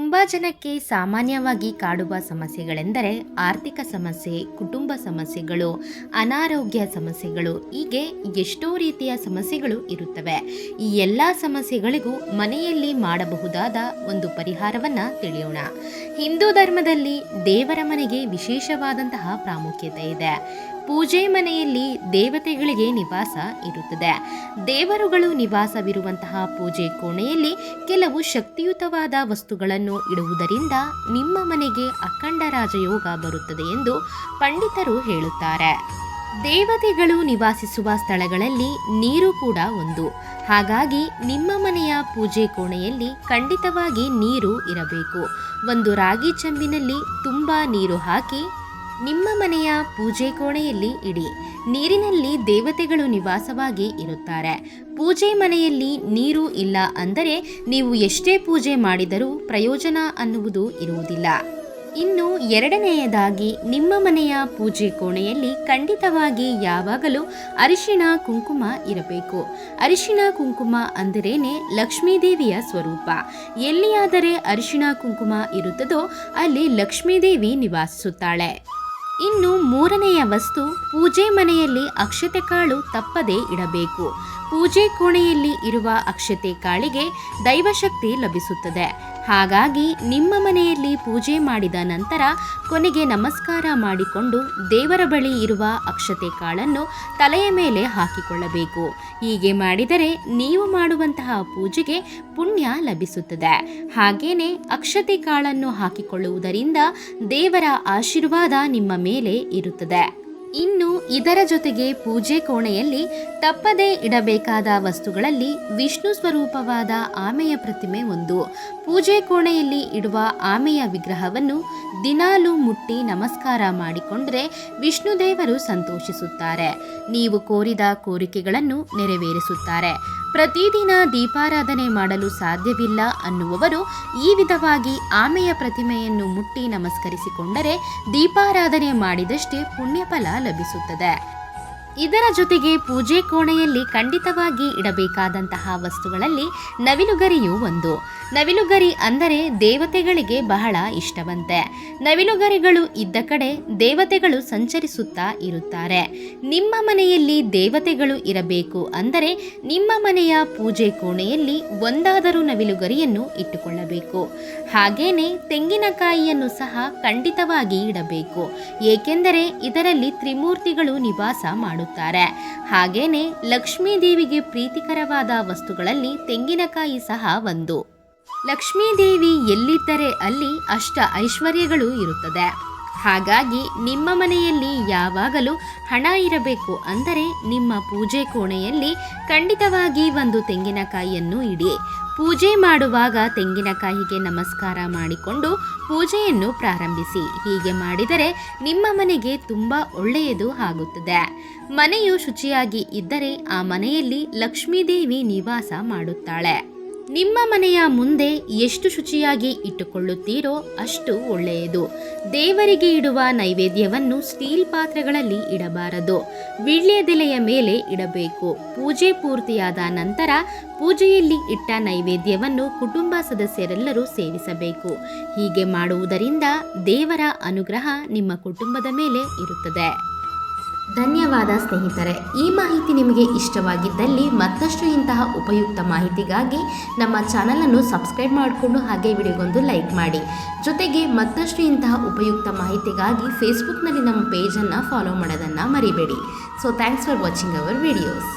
ತುಂಬ ಜನಕ್ಕೆ ಸಾಮಾನ್ಯವಾಗಿ ಕಾಡುವ ಸಮಸ್ಯೆಗಳೆಂದರೆ ಆರ್ಥಿಕ ಸಮಸ್ಯೆ, ಕುಟುಂಬ ಸಮಸ್ಯೆಗಳು, ಅನಾರೋಗ್ಯ ಸಮಸ್ಯೆಗಳು, ಹೀಗೆ ಎಷ್ಟೋ ರೀತಿಯ ಸಮಸ್ಯೆಗಳು ಇರುತ್ತವೆ. ಈ ಎಲ್ಲ ಸಮಸ್ಯೆಗಳಿಗೂ ಮನೆಯಲ್ಲಿ ಮಾಡಬಹುದಾದ ಒಂದು ಪರಿಹಾರವನ್ನು ತಿಳಿಯೋಣ. ಹಿಂದೂ ಧರ್ಮದಲ್ಲಿ ದೇವರ ಮನೆಗೆ ವಿಶೇಷವಾದಂತಹ ಪ್ರಾಮುಖ್ಯತೆ ಇದೆ. ಪೂಜೆ ಮನೆಯಲ್ಲಿ ದೇವತೆಗಳಿಗೆ ನಿವಾಸ ಇರುತ್ತದೆ. ದೇವರುಗಳು ನಿವಾಸವಿರುವಂತಹ ಪೂಜೆ ಕೋಣೆಯಲ್ಲಿ ಕೆಲವು ಶಕ್ತಿಯುತವಾದ ವಸ್ತುಗಳನ್ನು ಇಡುವುದರಿಂದ ನಿಮ್ಮ ಮನೆಗೆ ಅಖಂಡ ರಾಜಯೋಗ ಬರುತ್ತದೆ ಎಂದು ಪಂಡಿತರು ಹೇಳುತ್ತಾರೆ. ದೇವತೆಗಳು ನಿವಾಸಿಸುವ ಸ್ಥಳಗಳಲ್ಲಿ ನೀರು ಕೂಡ ಒಂದು. ಹಾಗಾಗಿ ನಿಮ್ಮ ಮನೆಯ ಪೂಜೆ ಕೋಣೆಯಲ್ಲಿ ಖಂಡಿತವಾಗಿ ನೀರು ಇರಬೇಕು. ಒಂದು ರಾಗಿ ಚೆಂಬಿನಲ್ಲಿ ತುಂಬ ನೀರು ಹಾಕಿ ನಿಮ್ಮ ಮನೆಯ ಪೂಜೆ ಕೋಣೆಯಲ್ಲಿ ಇಡಿ. ನೀರಿನಲ್ಲಿ ದೇವತೆಗಳು ನಿವಾಸವಾಗಿ ಇರುತ್ತಾರೆ. ಪೂಜೆ ಮನೆಯಲ್ಲಿ ನೀರು ಇಲ್ಲ ಅಂದರೆ ನೀವು ಎಷ್ಟೇ ಪೂಜೆ ಮಾಡಿದರೂ ಪ್ರಯೋಜನ ಅನ್ನುವುದು ಇರುವುದಿಲ್ಲ. ಇನ್ನು ಎರಡನೆಯದಾಗಿ, ನಿಮ್ಮ ಮನೆಯ ಪೂಜೆ ಕೋಣೆಯಲ್ಲಿ ಖಂಡಿತವಾಗಿ ಯಾವಾಗಲೂ ಅರಿಶಿಣ ಕುಂಕುಮ ಇರಬೇಕು. ಅರಿಶಿಣ ಕುಂಕುಮ ಅಂದರೇನೆ ಲಕ್ಷ್ಮೀದೇವಿಯ ಸ್ವರೂಪ. ಎಲ್ಲಿಯಾದರೆ ಅರಿಶಿಣ ಕುಂಕುಮ ಇರುತ್ತದೋ ಅಲ್ಲಿ ಲಕ್ಷ್ಮೀದೇವಿ ನಿವಾಸಿಸುತ್ತಾಳೆ. ಇನ್ನು ಮೂರನೆಯ ವಸ್ತು, ಪೂಜೆ ಮನೆಯಲ್ಲಿ ಅಕ್ಷತೆ ಕಾಳು ತಪ್ಪದೇ ಇಡಬೇಕು. ಪೂಜೆ ಕೋಣೆಯಲ್ಲಿ ಇರುವ ಅಕ್ಷತೆ ಕಾಳಿಗೆ ದೈವಶಕ್ತಿ ಲಭಿಸುತ್ತದೆ. ಹಾಗಾಗಿ ನಿಮ್ಮ ಮನೆಯಲ್ಲಿ ಪೂಜೆ ಮಾಡಿದ ನಂತರ ಕೊನೆಗೆ ನಮಸ್ಕಾರ ಮಾಡಿಕೊಂಡು ದೇವರ ಬಳಿ ಇರುವ ಅಕ್ಷತೆ ಕಾಳನ್ನು ತಲೆಯ ಮೇಲೆ ಹಾಕಿಕೊಳ್ಳಬೇಕು. ಹೀಗೆ ಮಾಡಿದರೆ ನೀವು ಮಾಡುವಂತಹ ಪೂಜೆಗೆ ಪುಣ್ಯ ಲಭಿಸುತ್ತದೆ. ಹಾಗೇನೆ ಅಕ್ಷತೆ ಕಾಳನ್ನು ಹಾಕಿಕೊಳ್ಳುವುದರಿಂದ ದೇವರ ಆಶೀರ್ವಾದ ನಿಮ್ಮ ಮೇಲೆ ಇರುತ್ತದೆ. ಇನ್ನು ಇದರ ಜೊತೆಗೆ ಪೂಜೆ ಕೋಣೆಯಲ್ಲಿ ತಪ್ಪದೇ ಇಡಬೇಕಾದ ವಸ್ತುಗಳಲ್ಲಿ ವಿಷ್ಣು ಸ್ವರೂಪವಾದ ಆಮೆಯ ಪ್ರತಿಮೆ ಒಂದು. ಪೂಜೆ ಕೋಣೆಯಲ್ಲಿ ಇಡುವ ಆಮೆಯ ವಿಗ್ರಹವನ್ನು ದಿನಾಲೂ ಮುಟ್ಟಿ ನಮಸ್ಕಾರ ಮಾಡಿಕೊಂಡರೆ ವಿಷ್ಣು ದೇವರು ಸಂತೋಷಿಸುತ್ತಾರೆ. ನೀವು ಕೋರಿದ ಕೋರಿಕೆಗಳನ್ನು ನೆರವೇರಿಸುತ್ತಾರೆ. ಪ್ರತಿದಿನ ದೀಪಾರಾಧನೆ ಮಾಡಲು ಸಾಧ್ಯವಿಲ್ಲ ಅನ್ನುವವರು ಈ ವಿಧವಾಗಿ ಆಮೆಯ ಪ್ರತಿಮೆಯನ್ನು ಮುಟ್ಟಿ ನಮಸ್ಕರಿಸಿಕೊಂಡರೆ ದೀಪಾರಾಧನೆ ಮಾಡಿದಷ್ಟೇ ಪುಣ್ಯಫಲ ಲಭಿಸುತ್ತದೆ. ಇದರ ಜೊತೆಗೆ ಪೂಜೆ ಕೋಣೆಯಲ್ಲಿ ಖಂಡಿತವಾಗಿ ಇಡಬೇಕಾದಂತಹ ವಸ್ತುಗಳಲ್ಲಿ ನವಿಲುಗರಿಯೂ ಒಂದು. ನವಿಲುಗರಿ ಅಂದರೆ ದೇವತೆಗಳಿಗೆ ಬಹಳ ಇಷ್ಟವಂತೆ. ನವಿಲುಗರಿಗಳು ಇದ್ದ ಕಡೆ ದೇವತೆಗಳು ಸಂಚರಿಸುತ್ತಾ ಇರುತ್ತಾರೆ. ನಿಮ್ಮ ಮನೆಯಲ್ಲಿ ದೇವತೆಗಳು ಇರಬೇಕು ಅಂದರೆ ನಿಮ್ಮ ಮನೆಯ ಪೂಜೆ ಕೋಣೆಯಲ್ಲಿ ಒಂದಾದರೂ ನವಿಲುಗರಿಯನ್ನು ಇಟ್ಟುಕೊಳ್ಳಬೇಕು. ಹಾಗೇನೆ ತೆಂಗಿನಕಾಯಿಯನ್ನು ಸಹ ಖಂಡಿತವಾಗಿ ಇಡಬೇಕು. ಏಕೆಂದರೆ ಇದರಲ್ಲಿ ತ್ರಿಮೂರ್ತಿಗಳು ನಿವಾಸ ಮಾಡುತ್ತಾರೆ. ಹಾಗೇನೆ ಲಕ್ಷ್ಮೀ ದೇವಿಗೆ ಪ್ರೀತಿಕರವಾದ ವಸ್ತುಗಳಲ್ಲಿ ತೆಂಗಿನಕಾಯಿ ಸಹ ಒಂದು. ಲಕ್ಷ್ಮೀದೇವಿ ಎಲ್ಲಿದ್ದರೆ ಅಲ್ಲಿ ಅಷ್ಟ ಐಶ್ವರ್ಯಗಳು ಇರುತ್ತದೆ. ಹಾಗಾಗಿ ನಿಮ್ಮ ಮನೆಯಲ್ಲಿ ಯಾವಾಗಲೂ ಹಣ ಇರಬೇಕು ಅಂದರೆ ನಿಮ್ಮ ಪೂಜೆ ಕೋಣೆಯಲ್ಲಿ ಖಂಡಿತವಾಗಿ ಒಂದು ತೆಂಗಿನಕಾಯಿಯನ್ನು ಇಡಿ. ಪೂಜೆ ಮಾಡುವಾಗ ತೆಂಗಿನಕಾಯಿಗೆ ನಮಸ್ಕಾರ ಮಾಡಿಕೊಂಡು ಪೂಜೆಯನ್ನು ಪ್ರಾರಂಭಿಸಿ. ಹೀಗೆ ಮಾಡಿದರೆ ನಿಮ್ಮ ಮನೆಗೆ ತುಂಬ ಒಳ್ಳೆಯದು ಆಗುತ್ತದೆ. ಮನೆಯು ಶುಚಿಯಾಗಿ ಇದ್ದರೆ ಆ ಮನೆಯಲ್ಲಿ ಲಕ್ಷ್ಮೀದೇವಿ ನಿವಾಸ ಮಾಡುತ್ತಾಳೆ. ನಿಮ್ಮ ಮನೆಯ ಮುಂದೆ ಎಷ್ಟು ಶುಚಿಯಾಗಿ ಇಟ್ಟುಕೊಳ್ಳುತ್ತೀರೋ ಅಷ್ಟು ಒಳ್ಳೆಯದು. ದೇವರಿಗೆ ಇಡುವ ನೈವೇದ್ಯವನ್ನು ಸ್ಟೀಲ್ ಪಾತ್ರೆಗಳಲ್ಲಿ ಇಡಬಾರದು. ವೀಳ್ಯದೆಲೆಯ ಮೇಲೆ ಇಡಬೇಕು. ಪೂಜೆ ಪೂರ್ತಿಯಾದ ನಂತರ ಪೂಜೆಯಲ್ಲಿ ಇಟ್ಟ ನೈವೇದ್ಯವನ್ನು ಕುಟುಂಬ ಸದಸ್ಯರೆಲ್ಲರೂ ಸೇವಿಸಬೇಕು. ಹೀಗೆ ಮಾಡುವುದರಿಂದ ದೇವರ ಅನುಗ್ರಹ ನಿಮ್ಮ ಕುಟುಂಬದ ಮೇಲೆ ಇರುತ್ತದೆ. ಧನ್ಯವಾದ ಸ್ನೇಹಿತರೆ. ಈ ಮಾಹಿತಿ ನಿಮಗೆ ಇಷ್ಟವಾಗಿದ್ದಲ್ಲಿ ಮತ್ತಷ್ಟು ಇಂತಹ ಉಪಯುಕ್ತ ಮಾಹಿತಿಗಾಗಿ ನಮ್ಮ ಚಾನಲನ್ನು ಸಬ್ಸ್ಕ್ರೈಬ್ ಮಾಡಿಕೊಂಡು ಹಾಗೆ ವಿಡಿಯೋಗೊಂದು ಲೈಕ್ ಮಾಡಿ. ಜೊತೆಗೆ ಮತ್ತಷ್ಟು ಇಂತಹ ಉಪಯುಕ್ತ ಮಾಹಿತಿಗಾಗಿ ಫೇಸ್ಬುಕ್ನಲ್ಲಿ ನಮ್ಮ ಪೇಜನ್ನು ಫಾಲೋ ಮಾಡೋದನ್ನು ಮರಿಬೇಡಿ. So thanks for watching our videos.